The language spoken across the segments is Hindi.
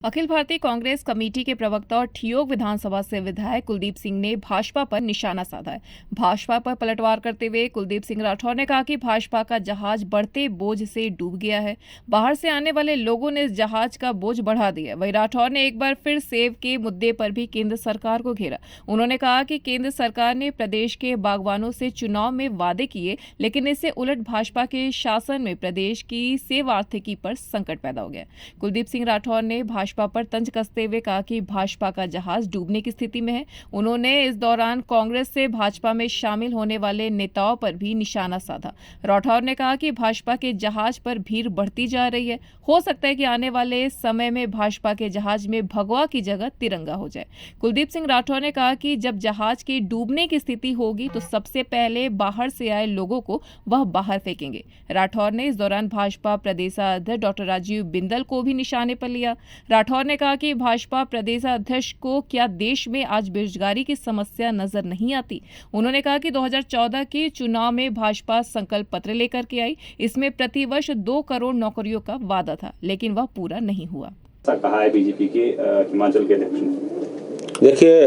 अखिल भारतीय कांग्रेस कमेटी के प्रवक्ता और ठियोग विधानसभा से विधायक कुलदीप सिंह ने भाजपा पर निशाना साधा है। भाजपा पर पलटवार करते हुए कुलदीप सिंह राठौर ने कहा कि भाजपा का जहाज बढ़ते बोझ से डूब गया है। बाहर से आने वाले लोगों ने इस जहाज का बोझ बढ़ा दिया। वहीं राठौर ने एक बार फिर सेब के मुद्दे पर भी केंद्र सरकार को घेरा। उन्होंने कहा कि केंद्र सरकार ने प्रदेश के बागवानों से चुनाव में वादे किए, लेकिन इससे उलट भाजपा के शासन में प्रदेश की सेब आर्थिकी पर संकट पैदा हो गया। कुलदीप सिंह राठौर ने भाजपा पर तंज कसते हुए कहा कि भाजपा का जहाज डूबने की स्थिति में है। उन्होंने इस दौरान कांग्रेस से भाजपा में शामिल होने वाले नेताओं पर भी निशाना साधा। राठौर ने कहा कि भाजपा के जहाज पर भीड़ बढ़ती जा रही है। हो सकता है कि आने वाले समय में भाजपा के जहाज में भगवा की जगह तिरंगा हो जाए। कुलदीप सिंह राठौर ने कहा कि जब जहाज के डूबने की स्थिति होगी तो सबसे पहले बाहर से आए लोगों को वह बाहर फेंकेंगे। राठौर ने इस दौरान भाजपा प्रदेशाध्यक्ष डॉक्टर राजीव बिंदल को भी निशाने पर लिया। राठौर ने कहा कि भाजपा प्रदेशाध्यक्ष को क्या देश में आज बेरोजगारी की समस्या नजर नहीं आती। उन्होंने कहा कि 2014 के चुनाव में भाजपा संकल्प पत्र लेकर के आई। इसमें प्रतिवर्ष 2 करोड़ नौकरियों का वादा था, लेकिन वह पूरा नहीं हुआ। ऐसा कहा है बीजेपी के हिमाचल के अध्यक्ष ने। देखिए,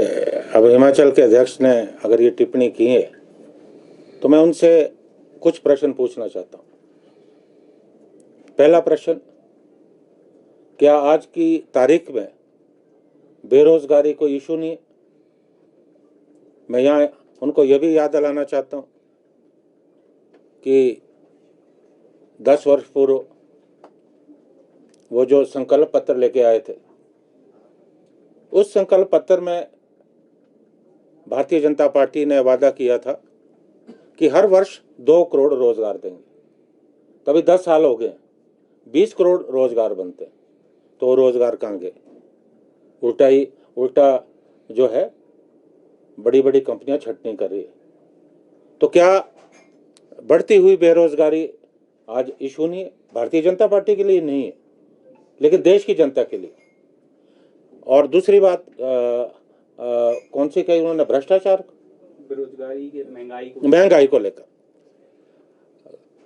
अब हिमाचल के अध्यक्ष ने अगर ये टिप्पणी की है तो मैं उनसे कुछ प्रश्न पूछना चाहता हूँ। पहला प्रश्न, क्या आज की तारीख में बेरोजगारी कोई इशू नहीं है? मैं यहाँ उनको यह भी याद दिलाना चाहता हूँ कि 10 वर्ष पूर्व वो जो संकल्प पत्र लेके आए थे, उस संकल्प पत्र में भारतीय जनता पार्टी ने वादा किया था कि हर वर्ष 2 करोड़ रोजगार देंगे। कभी 10 साल हो गए, 20 करोड़ रोजगार बनते, तो रोजगार कहाँ गए? उल्टा जो है बड़ी बड़ी कंपनियां छटनी कर रही है। तो क्या बढ़ती हुई बेरोजगारी आज इशू नहीं है? भारतीय जनता पार्टी के लिए नहीं है, लेकिन देश की जनता के लिए। और दूसरी बात कौन सी कही उन्होंने? भ्रष्टाचार, बेरोजगारी के, महंगाई को लेकर।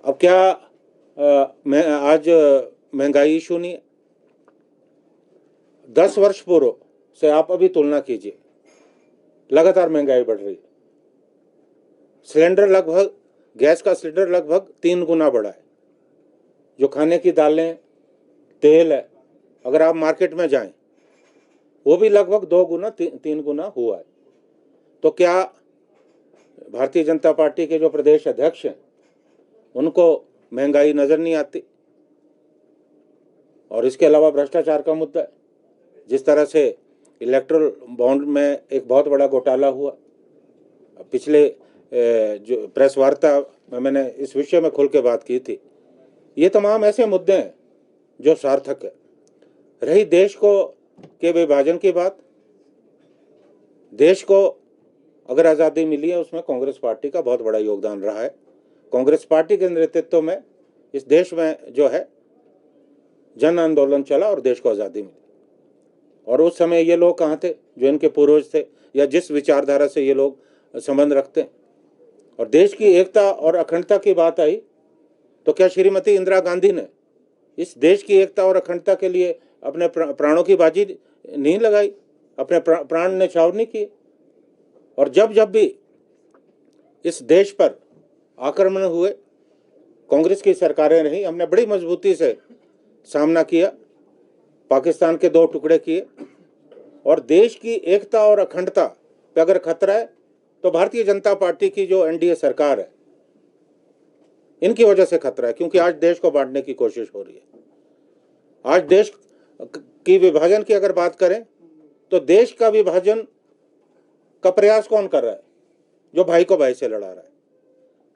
अब क्या आज महंगाई इशू नहीं है? 10 वर्ष पूर्व से आप अभी तुलना कीजिए, लगातार महंगाई बढ़ रही है। गैस का सिलेंडर लगभग 3 गुना बढ़ा है। जो खाने की दालें, तेल है, अगर आप मार्केट में जाएं, वो भी लगभग 2 गुना 3 गुना हुआ है। तो क्या भारतीय जनता पार्टी के जो प्रदेश अध्यक्ष हैं उनको महंगाई नजर नहीं आती? और इसके अलावा भ्रष्टाचार का मुद्दा है। जिस तरह से इलेक्ट्रल बॉन्ड में एक बहुत बड़ा घोटाला हुआ, पिछले जो प्रेस वार्ता में मैंने इस विषय में खुल के बात की थी। ये तमाम ऐसे मुद्दे हैं जो सार्थक है। रही देश को के विभाजन की बात, देश को अगर आज़ादी मिली है उसमें कांग्रेस पार्टी का बहुत बड़ा योगदान रहा है। कांग्रेस पार्टी के नेतृत्व में इस देश में जो है जन आंदोलन चला और देश को आज़ादी मिली। और उस समय ये लोग कहाँ थे जो इनके पूर्वज थे, या जिस विचारधारा से ये लोग संबंध रखते हैं? और देश की एकता और अखंडता की बात आई तो क्या श्रीमती इंदिरा गांधी ने इस देश की एकता और अखंडता के लिए अपने प्राणों की बाजी नहीं लगाई, अपने प्राण न्यौछावर नहीं किए? और जब जब भी इस देश पर आक्रमण हुए, कांग्रेस की सरकारें रही, हमने बड़ी मजबूती से सामना किया, पाकिस्तान के 2 टुकड़े किए। और देश की एकता और अखंडता पे अगर खतरा है तो भारतीय जनता पार्टी की जो एनडीए सरकार है, इनकी वजह से खतरा है, क्योंकि आज देश को बांटने की कोशिश हो रही है। आज देश की विभाजन की अगर बात करें तो देश का विभाजन का प्रयास कौन कर रहा है? जो भाई को भाई से लड़ा रहा है।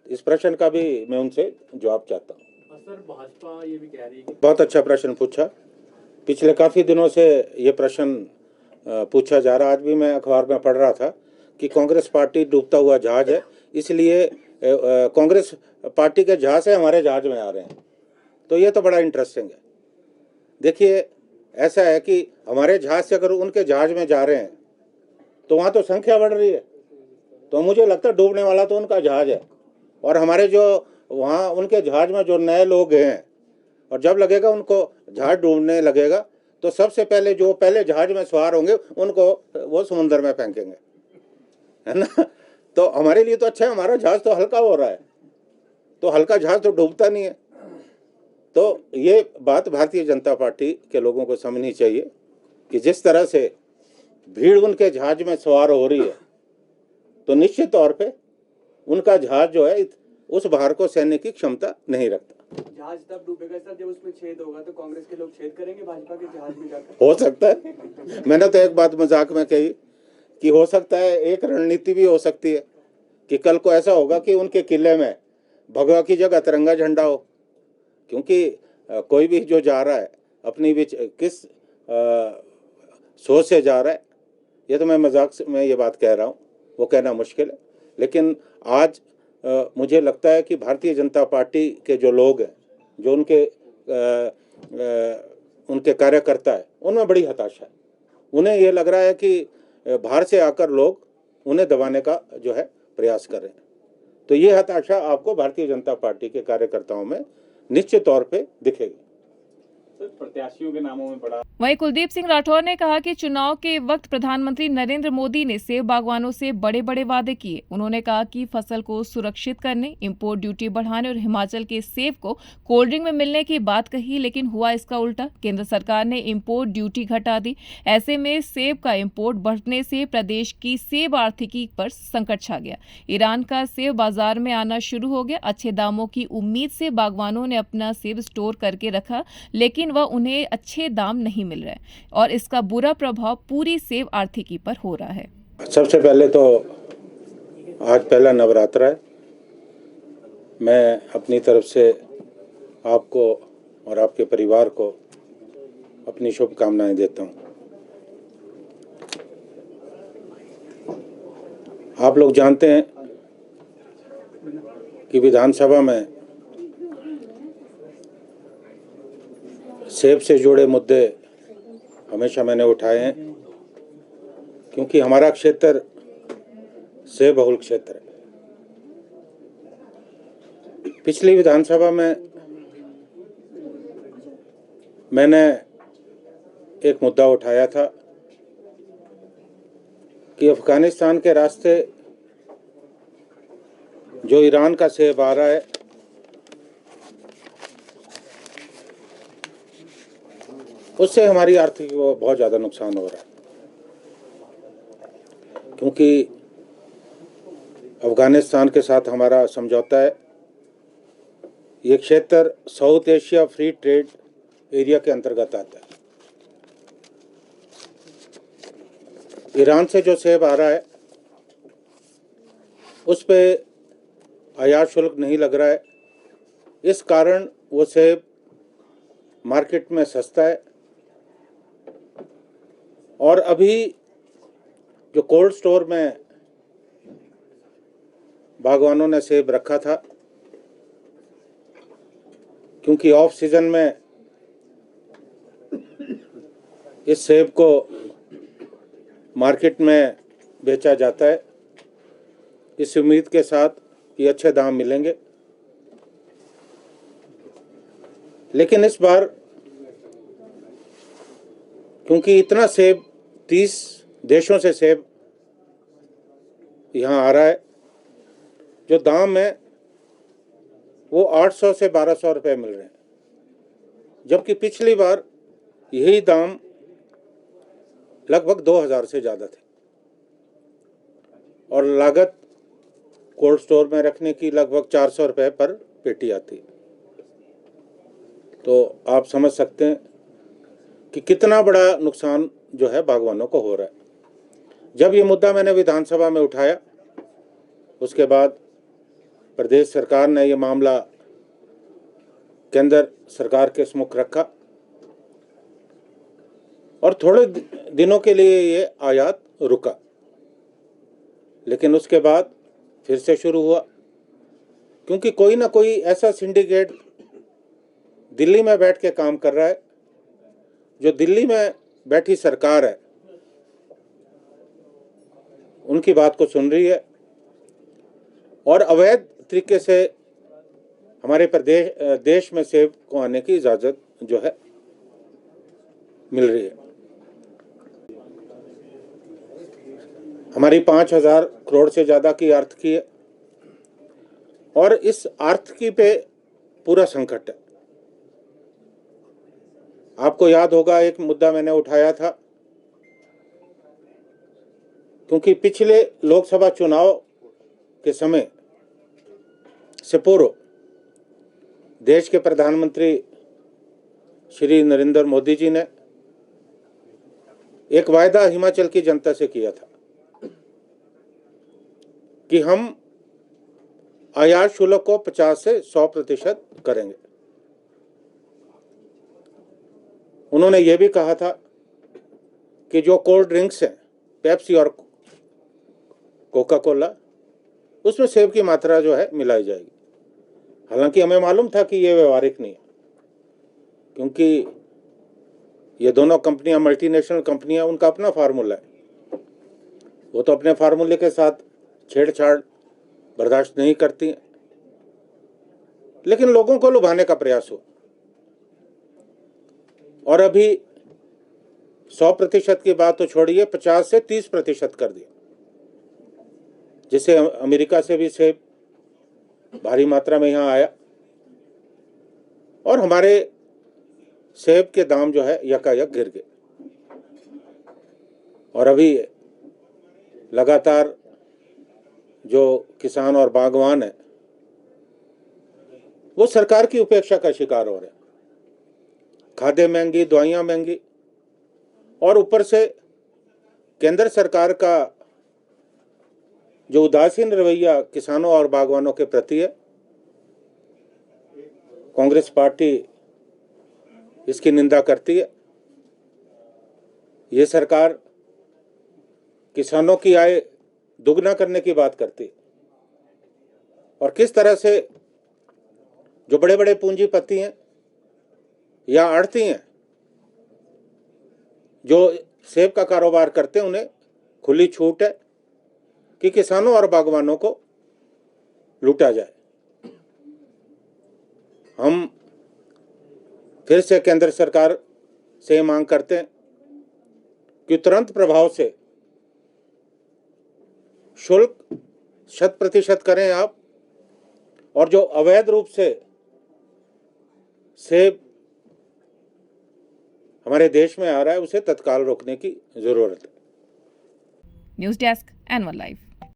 इस प्रश्न का भी मैं उनसे जवाब चाहता हूँ। सर, भाजपा ये भी कह रही है कि बहुत अच्छा प्रश्न पूछा। पिछले काफ़ी दिनों से ये प्रश्न पूछा जा रहा। आज भी मैं अखबार में पढ़ रहा था कि कांग्रेस पार्टी डूबता हुआ जहाज है, इसलिए कांग्रेस पार्टी के जहाज से हमारे जहाज में आ रहे हैं। तो ये तो बड़ा इंटरेस्टिंग है। देखिए, ऐसा है कि हमारे जहाज से अगर उनके जहाज में जा रहे हैं तो वहाँ तो संख्या बढ़ रही है, तो मुझे लगता है डूबने वाला तो उनका जहाज है। और हमारे जो वहाँ उनके जहाज में जो नए लोग हैं, और जब लगेगा उनको जहाज डूबने लगेगा तो सबसे पहले जो पहले जहाज में सवार होंगे उनको वो समुद्र में फेंकेंगे, है ना। तो हमारे लिए तो अच्छा है, हमारा जहाज तो हल्का हो रहा है, तो हल्का जहाज तो डूबता नहीं है। तो ये बात भारतीय जनता पार्टी के लोगों को समझनी चाहिए कि जिस तरह से भीड़ उनके जहाज में सवार हो रही है, तो निश्चित तौर पे उनका जहाज जो है उस भार को सहने की क्षमता नहीं रखता। जहाज तब डूबेगा सर जब उसमें छेद होगा, तो कांग्रेस के लोग छेद करेंगे भाजपा के जहाज में जाकर। हो सकता है, मैंने तो एक बात मजाक में कही कि हो सकता है एक रणनीति भी हो सकती है कि कल को ऐसा होगा कि उनके किले में भगवा की जगह तिरंगा झंडा हो, क्योंकि कोई भी जो जा रहा है अपनी भी किस सोच से जा रहा है, ये तो मैं मजाक में ये बात कह रहा हूँ, वो कहना मुश्किल है। लेकिन आज मुझे लगता है कि भारतीय जनता पार्टी के जो लोग हैं, जो उनके कार्यकर्ता है, उनमें बड़ी हताशा है। उन्हें ये लग रहा है कि बाहर से आकर लोग उन्हें दबाने का जो है प्रयास कर रहे हैं। तो ये हताशा आपको भारतीय जनता पार्टी के कार्यकर्ताओं में निश्चित तौर पे दिखेगी। प्रत्याशियों के नामों में बड़ा वहीं कुलदीप सिंह राठौर ने कहा कि चुनाव के वक्त प्रधानमंत्री नरेंद्र मोदी ने सेब बागवानों से बड़े बड़े वादे किए। उन्होंने कहा कि फसल को सुरक्षित करने, इंपोर्ट ड्यूटी बढ़ाने और हिमाचल के सेब को कोल्ड ड्रिंक में मिलने की बात कही, लेकिन हुआ इसका उल्टा। केंद्र सरकार ने इंपोर्ट ड्यूटी घटा दी। ऐसे में सेब का इंपोर्ट बढ़ने से प्रदेश की सेब आर्थिकी पर संकट छा गया। ईरान का सेब बाजार में आना शुरू हो गया। अच्छे दामों की उम्मीद से बागवानों ने अपना सेब स्टोर करके रखा, लेकिन वह उन्हें अच्छे दाम नहीं मिल रहे और इसका बुरा प्रभाव पूरी सेब आर्थिकी पर हो रहा है। सबसे पहले तो आज पहला नवरात्र है। मैं अपनी तरफ से आपको और आपके परिवार को अपनी शुभकामनाएं देता हूं। आप लोग जानते हैं कि विधानसभा में सेब से जुड़े मुद्दे हमेशा मैंने उठाए हैं, क्योंकि हमारा क्षेत्र सेब बहुल क्षेत्र है। पिछली विधानसभा में मैंने एक मुद्दा उठाया था कि अफगानिस्तान के रास्ते जो ईरान का सेब आ रहा है, उससे हमारी आर्थिकी को बहुत ज़्यादा नुकसान हो रहा है, क्योंकि अफगानिस्तान के साथ हमारा समझौता है। ये क्षेत्र south Asia free trade area के अंतर्गत आता है। ईरान से जो सेब आ रहा है उस पे आयात शुल्क नहीं लग रहा है। इस कारण वो सेब मार्केट में सस्ता है। और अभी जो कोल्ड स्टोर में बागवानों ने सेब रखा था, क्योंकि ऑफ सीजन में इस सेब को मार्केट में बेचा जाता है, इस उम्मीद के साथ कि अच्छे दाम मिलेंगे। लेकिन इस बार क्योंकि इतना सेब 30 देशों से सेब यहाँ आ रहा है, जो दाम है वो 800 से 1200 रुपये मिल रहे हैं, जबकि पिछली बार यही दाम लगभग 2000 से ज़्यादा थे और लागत कोल्ड स्टोर में रखने की लगभग 400 रुपये पर पेटी आती है। तो आप समझ सकते हैं कि कितना बड़ा नुकसान जो है बागवानों को हो रहा है। जब ये मुद्दा मैंने विधानसभा में उठाया, उसके बाद प्रदेश सरकार ने ये मामला केंद्र सरकार के सम्मुख रखा और थोड़े दिनों के लिए ये आयात रुका, लेकिन उसके बाद फिर से शुरू हुआ, क्योंकि कोई ना कोई ऐसा सिंडिकेट दिल्ली में बैठ के काम कर रहा है, जो दिल्ली में बैठी सरकार है उनकी बात को सुन रही है और अवैध तरीके से हमारे देश में सेब को आने की इजाज़त जो है मिल रही है। हमारी 5,000 करोड़ से ज़्यादा की आर्थिकी है और इस आर्थिकी पे पूरा संकट है। आपको याद होगा एक मुद्दा मैंने उठाया था, क्योंकि पिछले लोकसभा चुनाव के समय से पूर्व देश के प्रधानमंत्री श्री नरेंद्र मोदी जी ने एक वायदा हिमाचल की जनता से किया था कि हम आयात शुल्क को 50 से 100% करेंगे। उन्होंने ये भी कहा था कि जो कोल्ड ड्रिंक्स हैं, पेप्सी और कोका कोला, उसमें सेब की मात्रा जो है मिलाई जाएगी। हालांकि हमें मालूम था कि ये व्यवहारिक नहीं है, क्योंकि ये दोनों कंपनियां मल्टीनेशनल कंपनियां, उनका अपना फार्मूला है। वो तो अपने फार्मूले के साथ छेड़छाड़ बर्दाश्त नहीं करती हैं, लेकिन लोगों को लुभाने का प्रयास हो। और अभी 100% की बात तो छोड़िए, 50 से 30% कर दिया, जिससे अमेरिका से भी सेब भारी मात्रा में यहाँ आया और हमारे सेब के दाम जो है यकायक गिर गए। और अभी लगातार जो किसान और बागवान है वो सरकार की उपेक्षा का शिकार हो रहे हैं। खादें महंगी, दवाइयाँ महंगी, और ऊपर से केंद्र सरकार का जो उदासीन रवैया किसानों और बागवानों के प्रति है, कांग्रेस पार्टी इसकी निंदा करती है। ये सरकार किसानों की आय दुगना करने की बात करती है और किस तरह से जो बड़े बड़े पूंजीपति हैं या आड़ती हैं जो सेब का कारोबार करते हैं, उन्हें खुली छूट है कि किसानों और बागवानों को लूटा जाए। हम फिर से केंद्र सरकार से मांग करते हैं कि तुरंत प्रभाव से शुल्क 100% करें आप, और जो अवैध रूप से सेब हमारे देश में आ रहा है उसे तत्काल रोकने की जरूरत है। News desk N1 live.